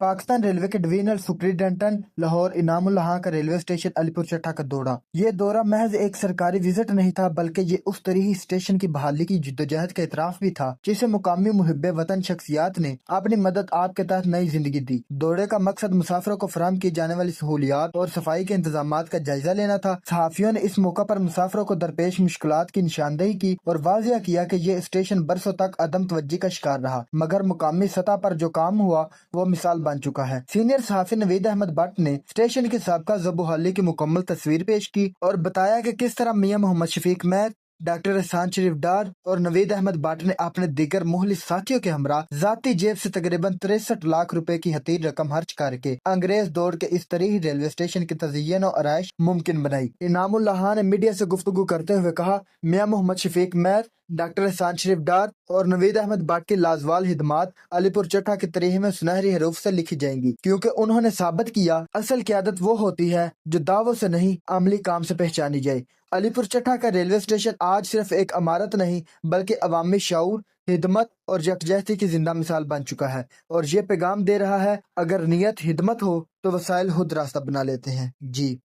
Pakistan railway के divisional superintendent Lahore Inamullah का railway station Alipur चट्टा का दौरा। ये दौरा महज एक सरकारी विजिट नहीं था, बल्कि ये उस तरीही स्टेशन की बहाली की जिद्दोजहद का इतराफ भी था जिसे मुकामी मुहिब्बे वतन शख्सियात ने अपनी मदद आप के तहत नई जिंदगी दी। दौरे का मकसद मुसाफिरों को फराहम की जाने वाली सहूलियात और सफाई के इंतजाम का जायजा लेना था। सहाफियों ने इस मौका पर मुसाफिरों को दरपेश मुश्किलात की निशानदेही की और वाजिया किया कि ये स्टेशन बरसों तक अदम तवज्जी का शिकार रहा, मगर मुकामी सतह पर जो काम हुआ वो मिसाल बन चुका है। सीनियर सहाफी नवीद अहमद भट्ट ने स्टेशन की साबका ज़ब-ओ-हाली की मुकम्मल तस्वीर पेश की और बताया कि किस तरह मियां मोहम्मद शफीक मैर, डॉक्टर एहसान शरीफ डार और नवीद अहमद भट्ट ने अपने दीगर मुखलिस साथियों के हमरा जाती जेब से तकरीबन 63 लाख रुपए की हतीर रकम खर्च करके अंग्रेज दौर के इस तरीही रेलवे स्टेशन की तज़य्युन और आराइश मुमकिन बनाई। इनामुल्लाह ने मीडिया से गुफ्तगू करते हुए कहा, मियां मोहम्मद शफीक मैर, डॉक्टर एहसान शरीफ डार और नवीद अहमद भट्ट की लाजवाल हिदमात अलीपुर चट्टा की तरीह में सुनहरी हरूफ से लिखी जाएंगी, क्योंकि उन्होंने साबित किया असल क़यादत वो होती है जो दावों से नहीं अमली काम से पहचानी जाए। अलीपुर चट्टा का रेलवे स्टेशन आज सिर्फ एक इमारत नहीं बल्कि अवामी शऊर, हिदमत और यकजहती की जिंदा मिसाल बन चुका है और ये पैगाम दे रहा है, अगर नियत हिदमत हो तो वसाइल खुद रास्ता बना लेते हैं। जी।